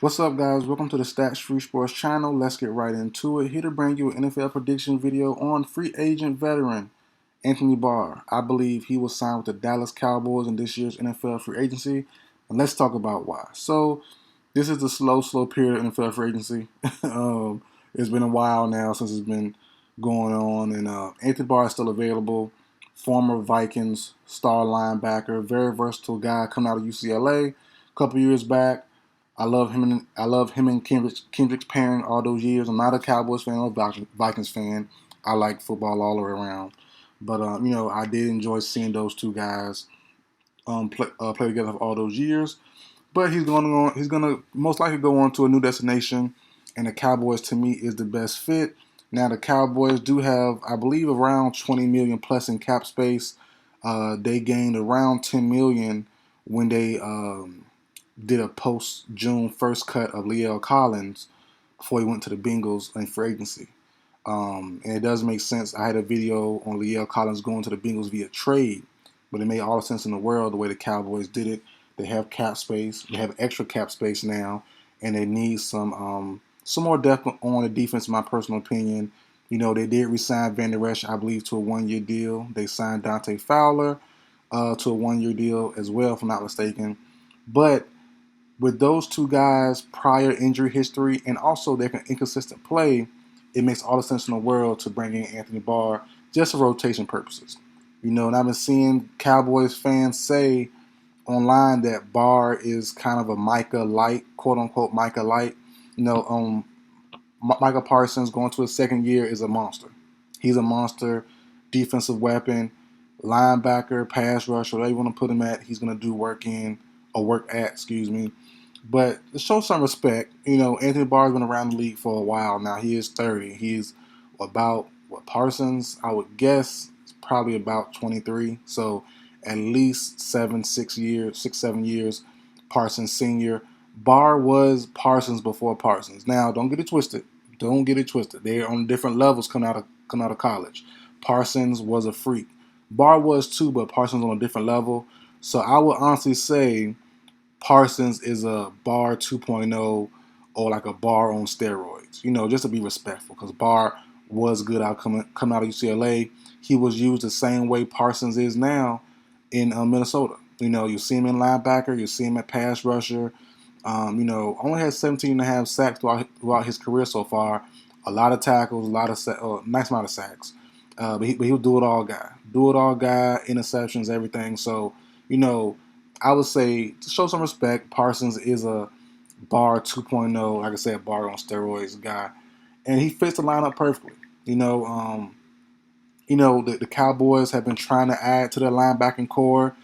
What's up, guys? Welcome to the Stats Free Sports channel. Let's get right into it. Here to bring you an NFL prediction video on free agent veteran Anthony Barr. I believe he will sign with the Dallas Cowboys in this year's NFL free agency, and let's talk about why. So, this is the slow period of NFL free agency. It's been a while now since it's been going on, and Anthony Barr is still available. Former Vikings star linebacker, very versatile guy coming out of UCLA a couple years back. I love him and Kendrick's pairing all those years. I'm not a Cowboys fan or Vikings fan. I like football all the way around. But I did enjoy seeing those two guys play together for all those years. But he's gonna most likely go on to a new destination, and the Cowboys to me is the best fit. Now the Cowboys do have, I believe, around 20 million plus in cap space. They gained around 10 million when they did a post June 1st cut of La'el Collins before he went to the Bengals in free agency. And it does make sense. I had a video on La'el Collins going to the Bengals via trade, but it made all the sense in the world the way the Cowboys did it. They have cap space. They have extra cap space now, and they need some more depth on the defense. In my personal opinion, they did re-sign Van Der Esch, I believe, to a 1-year deal. They signed Dante Fowler to a 1-year deal as well, if I'm not mistaken. But with those two guys' prior injury history and also their inconsistent play, it makes all the sense in the world to bring in Anthony Barr just for rotation purposes. And I've been seeing Cowboys fans say online that Barr is kind of a Micah Light, quote unquote Micah Light. Micah Parsons going to his second year is a monster. He's a monster, defensive weapon, linebacker, pass rusher, whatever you want to put him at, he's going to do work at, excuse me. But to show some respect, Anthony Barr's been around the league for a while now. He is 30. He's about, Parsons, I would guess, is probably about 23. So at least 7 years, Parsons senior. Barr was Parsons before Parsons. Now, don't get it twisted. They're on different levels coming out of college. Parsons was a freak. Barr was too, but Parsons on a different level. So I would honestly say Parsons is a Barr 2.0 or like a Barr on steroids, just to be respectful, because Barr was good coming out of UCLA. He was used the same way Parsons is now in Minnesota. You see him in linebacker, you see him at pass rusher. Only had 17 and a half sacks throughout his career so far. A lot of tackles, nice amount of sacks. But he'll do it all guy. Interceptions, everything. So, I would say, to show some respect, Parsons is a Barr 2.0, like I said, Barr on steroids guy. And he fits the lineup perfectly. The Cowboys have been trying to add to their linebacking core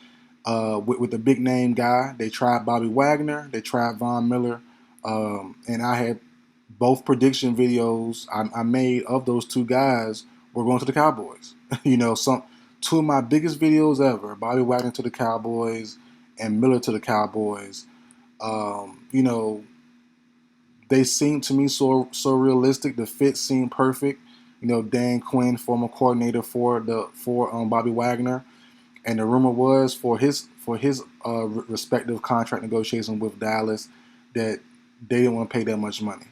with the big name guy. They tried Bobby Wagner. They tried Von Miller. And I had both prediction videos I made of those two guys were going to the Cowboys. Two of my biggest videos ever, Bobby Wagner to the Cowboys and Miller to the Cowboys. They seemed to me so realistic. The fit seemed perfect. Dan Quinn, former coordinator for Bobby Wagner, and the rumor was for his respective contract negotiation with Dallas that they didn't want to pay that much money.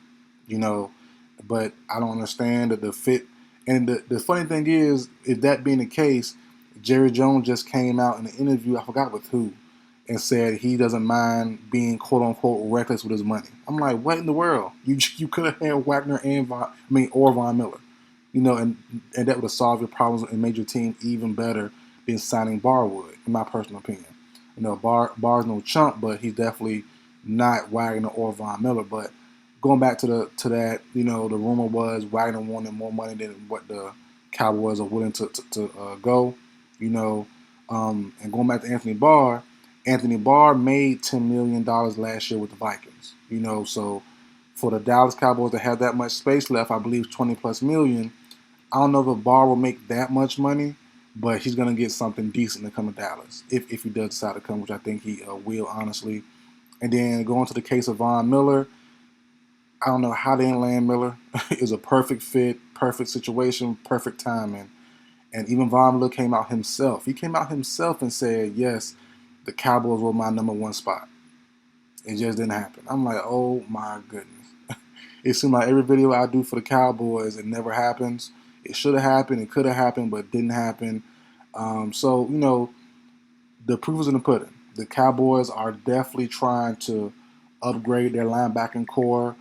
But I don't understand that the fit. And the funny thing is, if that being the case, Jerry Jones just came out in an interview, I forgot with who, and said he doesn't mind being quote unquote reckless with his money. I'm like, what in the world? You could have had Wagner and Von Miller, and that would have solved your problems and made your team even better than signing Barr would, in my personal opinion. Barr's no chump, but he's definitely not Wagner or Von Miller. But going back to that, the rumor was Wagner wanted more money than what the Cowboys are willing to go, and going back to Anthony Barr made $10 million last year with the Vikings, so for the Dallas Cowboys to have that much space left, I believe 20 plus million, I don't know if Barr will make that much money, but he's going to get something decent to come to Dallas if he does decide to come, which I think he will, honestly. And then going to the case of Von Miller, I don't know how they didn't land Miller. It was a perfect fit, perfect situation, perfect timing. And even Von Miller came out himself. He came out himself and said, yes, the Cowboys were my number one spot. It just didn't happen. I'm like, oh my goodness. It seemed like every video I do for the Cowboys, it never happens. It should have happened. It could have happened, but it didn't happen. So, the proof is in the pudding. The Cowboys are definitely trying to upgrade their linebacking core,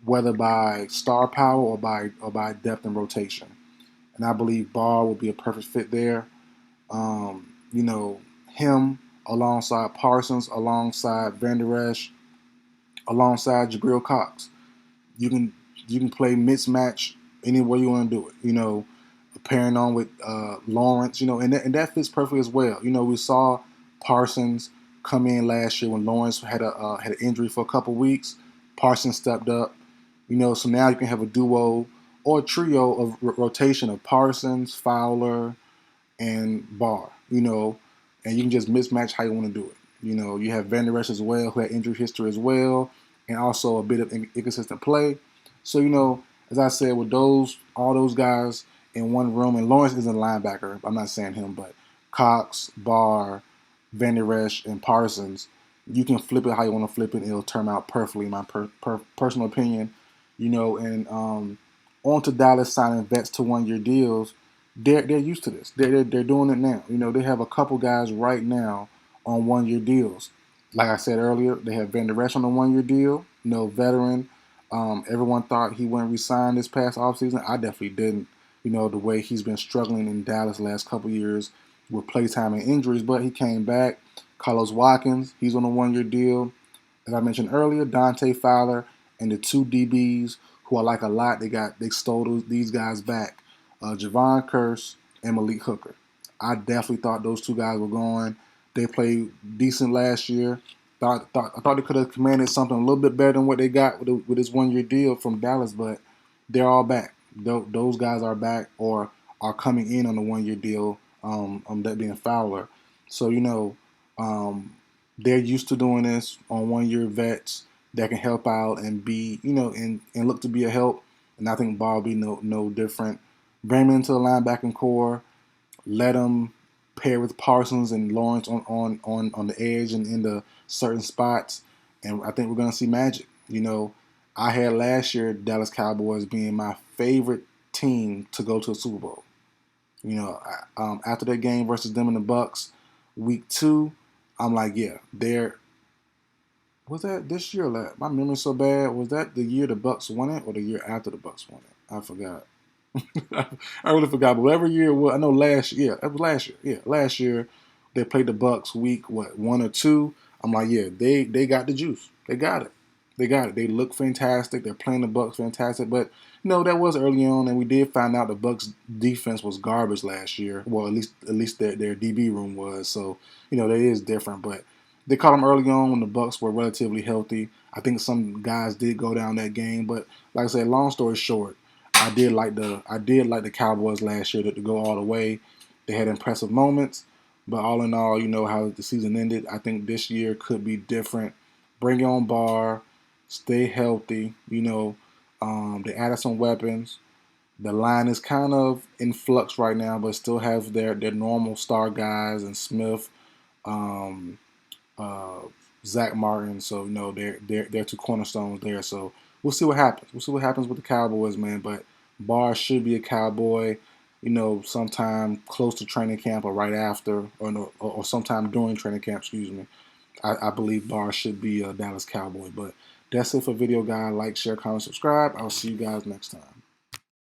whether by star power or by depth and rotation. And I believe Barr will be a perfect fit there. Him alongside Parsons, alongside Van Der Esch, alongside Jabril Cox. You can you can play mismatch any way you want to do it. Pairing on with Lawrence. And that fits perfectly as well. We saw Parsons come in last year when Lawrence had an injury for a couple weeks. Parsons stepped up. So now you can have a duo or a trio of rotation of Parsons, Fowler, and Barr, and you can just mismatch how you want to do it. You have Van Der Esch as well, who had injury history as well, and also a bit of inconsistent play. So, as I said, with all those guys in one room, and Lawrence isn't a linebacker, I'm not saying him, but Cox, Barr, Van Der Esch, and Parsons, you can flip it how you want to flip it, and it'll turn out perfectly, in my personal opinion. And on to Dallas signing vets to 1-year deals. They're used to this. They're doing it now. They have a couple guys right now on 1-year deals. Like I said earlier, they have Van Der Esch on a 1-year deal. Veteran. Everyone thought he wouldn't resign this past offseason. I definitely didn't. The way he's been struggling in Dallas the last couple years with playtime and injuries, but he came back. Carlos Watkins, he's on a 1-year deal. As I mentioned earlier, Dante Fowler and the two DBs who I like a lot. They stole these guys back. Javon Curse and Malik Hooker. I definitely thought those two guys were going. They played decent last year. I thought they could have commanded something a little bit better than what they got with this 1-year deal from Dallas, but they're all back. Those guys are back or are coming in on the 1-year deal. That being Fowler. So they're used to doing this on 1-year vets that can help out and be and look to be a help. And I think Ball will be no different. Bring him into the linebacking core. Let him pair with Parsons and Lawrence on the edge and in the certain spots. And I think we're going to see magic. I had last year Dallas Cowboys being my favorite team to go to a Super Bowl. After that game versus them in the Bucks, week 2, I'm like, yeah, was that this year or last? My memory's so bad. Was that the year the Bucks won it or the year after the Bucks won it? I forgot. I really forgot. But whatever year it was, I know last year. It was last year. Yeah, last year they played the Bucks week 1 or 2. I'm like, yeah, they got the juice. They got it. They got it. They look fantastic. They're playing the Bucks fantastic. But that was early on, and we did find out the Bucks defense was garbage last year. Well, at least their DB room was. So that is different. But they caught them early on when the Bucks were relatively healthy. I think some guys did go down that game. But like I said, long story short, I did like the Cowboys last year to go all the way. They had impressive moments, but all in all, how the season ended. I think this year could be different. Bring on Barr, stay healthy. They added some weapons. The line is kind of in flux right now, but still have their normal star guys and Smith, um, uh, Zach Martin. So they're two cornerstones there. So we'll see what happens. We'll see what happens with the Cowboys, man. But Barr should be a Cowboy. Sometime close to training camp or right after, or sometime during training camp. Excuse me. I believe Barr should be a Dallas Cowboy. But that's it for video, guy. Like, share, comment, subscribe. I'll see you guys next time.